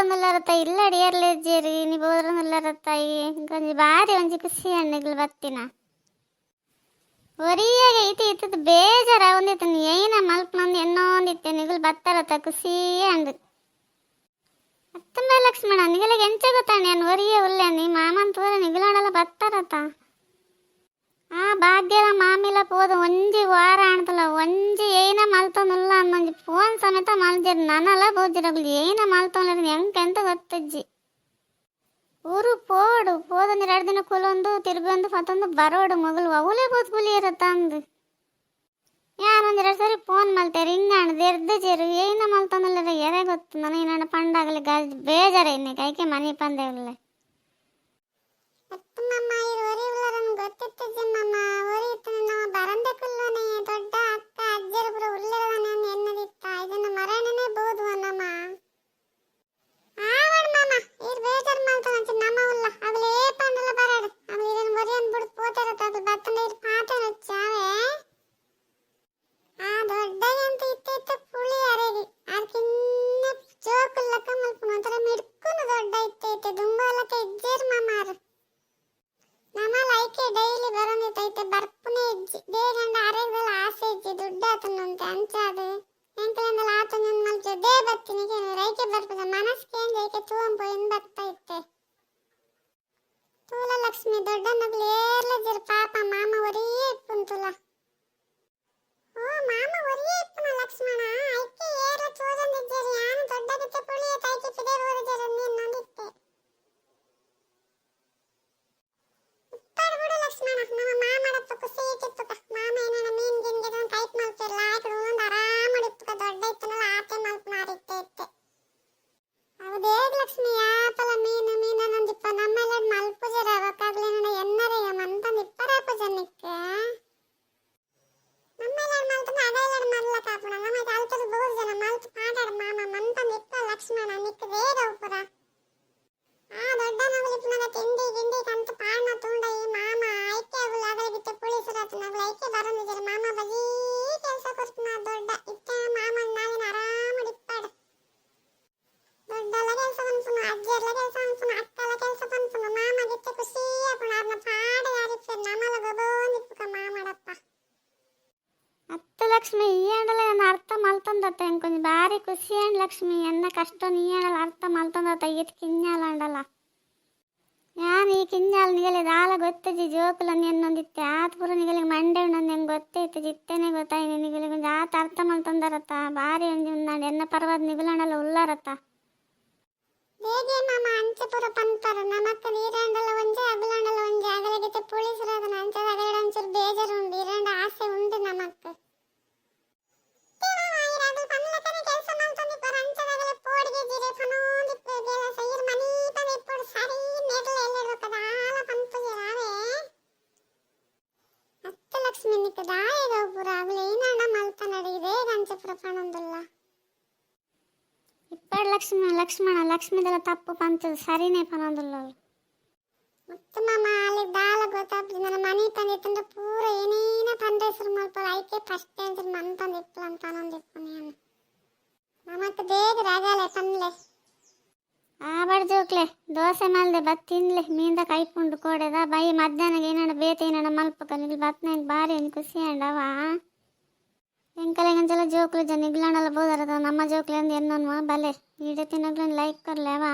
ಬೋದ್ರೊಂದುಲ್ಲರ ತಾಯಿ ಇಲ್ಲಡಿ ಏರ್ಲೇಜ್ಜೇರಿ ನೀ ಬೋದ್ರೊಂದುಲ್ಲರ ತಾಯಿ ಕೊಂಚ ಬಾರಿ ಒಂಜಿ ಖುಷಿ ಹಣ್ಣಿಗ್ಲು ಬತ್ತಿನ ಒರಿಯಾಗ ಇತಿ ಇತ್ತದ ಬೇಜಾರ ಒಂದಿತ್ತು ನೀ ಏನ ಮಲ್ಪನೊಂದು ಎನ್ನೊಂದಿತ್ತೆ ನಿಗುಲು ಬತ್ತಾರತ ಖುಷಿ ಅಂದು ಅತ್ತಂಬ ಲಕ್ಷ್ಮಣ ನಿಗಲಿಗೆ ಎಂಚ ಗೊತ್ತಾಣಿ ನಾನು ಒರಿಯೇ ಉಲ್ಲೆ ನೀ ಮಾಮನ್ ತೋರ ನಿಗುಲಾಡಲ್ಲ ಬತ್ತಾರತ ಆ ಭಾಗ್ಯದ ಮಾಮಿಲ ಪೋದ ಒಂಜಿ ವಾರ ಆಣ್ತಲ್ಲ ಒಂಜಿ ಏನ ಮಲ್ತೊಂದುಲ್ಲ ಅನ್ನೊಂಜಿ ಫೋನ್ ಸಮೇತ ಮಲ್ದಿರ್ ನನಲ್ಲ ಬೋದಿರಗ್ಲಿ ಏನ ಮಲ್ತೊಂದಿರ ಎಂತ ಗೊತ್ತಜ್ಜಿ ಊರು ಪೋದೊಂದು 2 ದಿನ ಕುಲೊಂದು ತಿರುಗೊಂದು ಫತ್ತೊಂದು ಬರೋಡು ಮಗಳು ಅವಲೇ ಬೋದ್ ಕುಲಿ ಇರತ್ತ ಅಂದು ಯಾರೊಂದು 2 ಸರಿ ಫೋನ್ ಮಲ್ತಾರೆ ಹಿಂಗಾಣ ದೆರ್ದಜೇರು ಏನ ಮಲ್ತೊಂದಿಲ್ಲ ಎರೆ ಗೊತ್ತು ನನಗೆ ನನ್ನ ಪಂಡಾಗಲಿ ಬೇಜಾರ ಇನ್ನೆ ಕೈಕೆ ಮನೆ ಪಂದೇವಲ್ಲ ಗೊತ್ತಿತ್ತಜ್ಜಮ್ಮ ಓರಿತ್ತು ನಮ್ಮ ಬರಂದೆ ಕುಲ್ಲೋನೆ ದೊಡ್ಡ ಅಕ್ಕ ಅಜ್ಜರ ಪುರ ಉಳ್ಳಿರವನೆ ಎನ್ನದಿತ್ತ ಇದನ್ನ ಮರಣನೇ ಬೋದು ನಮ್ಮ ಆವಡ್ ಮಾಮ ಇರ್ ಬೇಜಾರ್ ಮಾಡ್ತಾನಂತ ನಮ್ಮ ಉಲ್ಲ ಅವಲೇ ಪಂಡಲ ಬರಾಡು ಅವಲಿ ಇದನ್ನ ಮೊರಿಯನ್ ಬಿಡು ಪೋತಾರತ ಅದು ಬತ್ತನ ಇರ್ ಪಾತನ ಚಾವೆ ಆ ದೊಡ್ಡ ಅಂತ ಇತ್ತ ಪುಳಿ ಅರೆಗಿ ಆರ್ಕಿನ್ನ ಜೋಕುಲ್ಲಕ ಮಲ್ಪನ ಒಂಥರ ಮಿಡ್ಕುನ ದೊಡ್ಡ ಇತ್ತ ದುಂಬಾಲಕ ಇಜ್ಜೇರ್ ಮಾಮಾರ ನಮ್ಮ ಲೈಕೆ ಡೈಲಿ ಬರೋಂದಿತ್ತೈತೆ ಬರ್ಪುನೆ ಇಜ್ಜಿ ಬೇಗಂಡ ಅರೆಗಲ್ಲ ಆಸೆ ಇಜ್ಜಿ ದುಡ್ಡಾತನಂತ ಅಂಚಾದು ಎಂಕಲೆಂದಲ ಆತನ ಮಲ್ಚು ದೇ ಬತ್ತಿನಿಗೆ ರೈಕೆ ಬರ್ಪದ ಮನಸ್ಕೇಂದ್ರ ಐಕೆ ತೂಂಪು ಎಂದು ಬರ್ತೈತೆ ತೂಲ ಲಕ್ಷ್ಮಿ ದೊಡ್ಡ ಮಗಳು ಏರ್ಲಜ್ಜರು ಪಾಪ ಮಾಮ ಒರಿಯೇ ಇಪ್ಪುಂತುಲ ಓ ಮಾಮ ಒರಿಯೇ ಇಪ್ಪುನ ಲಕ್ಷ್ಮಣ ಐಕೆ ಏರ್ಲ ಚೋದಂದಿಜ್ಜರಿ ಯಾನು ದೊಡ್ಡ ಗಿತ್ತೆ ಪುಳಿಯ ತೈಕೆ ಪಿದೆ ಓರಜರ ನೀನು ನಂದಿತ್ತೆ ಪಡ್ಬಿಡು ಲಕ್ಷ್ಮಣ ನಮ್ಮ ಮಾಮಡಪ್ಪ ಖುಷಿ ಇಟ್ಟಿತ್ತುಕ ಮಾಮ ಏನೇನ ಮೀನ್ ಗಿನ್ಗೆ ಟೈಪ್ ಮಲ್ಪಿರಲ್ಲ ಆಯ್ಕಡು ಒಂದು ಆರಾಮಡಿತ್ತುಕ ದೊಡ್ಡ ಇತ್ತನಲ್ಲ ಆತೆ ಮಲ್ಪನಾರಿತ್ತೆ ಇತ್ತೆ ಹೌದೇಗ್ ಲಕ್ಷ್ಮಿ ಯಾಪಲ ಮೀನು ಮೀನನ್ನೊಂದಿಪ್ಪ ನಮ್ಮೆಲ್ಲ ಮಲ್ಪುಜರ ಅವಕ್ಕಾಗ್ಲೇನ ಎನ್ನರೆಯ ಮಂತಂದು ಇಪ್ಪರಾಪ ಜನಿಕ್ಕ ನಮ್ಮೆಲ್ಲ ಮಲ್ತಂದು ಅಗೈಲಡ ಮಲ್ಲ ಕಾಪುಣ ನಮಗೆ ಅಲ್ತದ ಬೋರು ಜನ ಮಲ್ತು ಪಾಡಾಡ ಮಾಮ ಮಂತಂದು ಇಪ್ಪ ಲಕ್ಷ್ಮಣ ನಿಕ್ಕ ಬೇಗ ಉಪುರ ಆ ದೊಡ್ಡ ಮಗಳಿಪ್ಪ ನಗ ತಿಂಡಿ ಗಿಂಡಿ ಕಂತು ಪಾಡ್ನ ತುಂಡ ಈ ಮಾಮ ಐಕೆ ಅವುಲ ಅಗಲಿಗಿತ್ತೆ ಪುಳಿಸುರಾತ ನಗಲ ಐಕೆ ಬರೋಂದಿಜರ ಮಾಮ ಬಜೀ ಕೆಲಸ ಕೊರ್ತನ ದೊಡ್ಡ ಇತ್ತೆ ಮಾಮ ನಾಳಿನ ಆರಾಮಡಿಪ್ಪಾಡ ದೊಡ್ಡಲ ಕೆಲಸ ಬಂಪುನು ಅಜ್ಜರ್ಲ ಕೆಲಸ ಬಂಪುನು ಅಕ್ಕಲ ಕೆಲಸ ಬಂಪುನು ಮಾಮ ಗಿತ್ತೆ ಖುಷಿ ಆಪುಣ ಅದನ್ನ ಪಾಡ ಯಾರಿಪ್ಪೆ ನಮಲ ಗೊಬೋಂದಿಪ್ಪುಕ ಮಾಮಡಪ್ಪ ಅತ್ತ ಲಕ್ಷ್ಮಿ ಈ ಅಂಡಲ ನನ್ನ ಅರ್ಥ ಮಲ್ತೊಂದತ್ತ ಕೊಂಚ ಬಾರಿ ಖುಷಿ ಅಂಡ್ ಲಕ್ಷ್ಮಿ ಎನ್ನ ಕಷ್ಟ ನೀ ಅಂಡಲ ಅರ್ಥ ಮಲ್ತೊಂದತ್ತ ಈತ್ ಕಿಂಜಾಲ ಅಂಡಲ ಯಾನು ಈ ಕಿಂಜಾಲ ನಿಗಲಿ ದಾಲ ಗೊತ್ತಜಿ ಜೋಕುಲ ಎನ್ನೊಂದಿತ್ತೆ ಆತ್ ಪುರ ನಿಗಲಿಗೆ ಮಂಡೆ ಉಣ್ಣಂದು ಹೆಂಗೆ ಗೊತ್ತೈತೆ ಜಿತ್ತೇನೆ ಗೊತ್ತಾಯಿ ನಿಗಲಿ ಕೊಂಚ ಆತ ಅರ್ಥ ಮಲ್ತೊಂದರತ್ತ ಬಾರಿ ಒಂಜಿ ಉಂದಾಂಡು ಎನ್ನ ಪರ್ವಾದ ನಿಗುಲಂಡಲ ಉಳ್ಳಾರತ್ತ ಹೇಗೆ ಮಾಮ ಅಂಚೆ ಪುರ ಪಂಪರ ನಮಕ್ಕ ನೀರಂಡಲ ಒಂಜೆ ಅಗುಲಂಡಲ ಒಂಜೆ ಅಗಲಗಿತ್ತೆ ಪುಳಿಸುರಾದನ ಅಂಚದ ಅಗಲಡ ಒಂಚೂರು ಬೇಜಾರು ಉಂಡು ಇರಂಡ ಆಸೆ ಉಂಡು ನಮಕ್ಕ ಲಕ್ಷ್ಮಣ ಲಕ್ಷ್ಮಿದೆಲ್ಲ ತಪ್ಪು ಪಂಚದ ಸರಿನೇ ಪನೊಂದುಲ್ಲ ಮತ್ತೆ ಮಾಮ ಅಲ್ಲಿ ದಾಲ ಗೊತ್ತಾಗ್ತದೆ ನನ್ನ ಮನೆ ತಂದಿತ್ತಂದ್ರೆ ಪೂರ ಏನೇನ ಪಂದ್ರೆಸರು ಮಲ್ಪಲ್ಲ ಐಕೆ ಫಸ್ಟ್ ಆನ್ಸರ್ ಮನ್ ತಂದಿಪ್ಪಲ ಅಂತ ಅನ್ನೊಂದಿಪ್ಪು ನೀನು ನಮಕ್ ಬೇಗ ರಾಗಲೆ ಪನ್ಲೆ ಆಬಡ್ ಜೋಕ್ಲೆ ದೋಸೆ ಮಲ್ದೆ ಬತ್ ತಿನ್ಲೆ ಮೀಂದ ಕೈಪುಂಡು ಕೋಡೆದ ಬೈ ಮಧ್ಯಾಹ್ನಗೆ ಏನಾಡ ಬೇತೆ ಏನಾಡ ಮಲ್ಪಕ ನಿಲ್ ಬತ್ನಾಗ ಬಾರಿ ಒಂದು ಖುಷಿ ಅಂಡವ ಎಂಕಲೆಗಂಚಲ ಜೋಕ್ಲು ಜನ ನಿಗ್ಲಾಣಲ್ಲ ಬೋದರದ ನಮ್ಮ ಜೋಕ್ಲೆ ಅಂದು ಎನ್ನೊನ್ವಾ ಬಲೆ ಈಡೆ ತಿನ್ನಗ್ಲನ್ ಲೈಕ್ ಕರ್ಲೇವಾ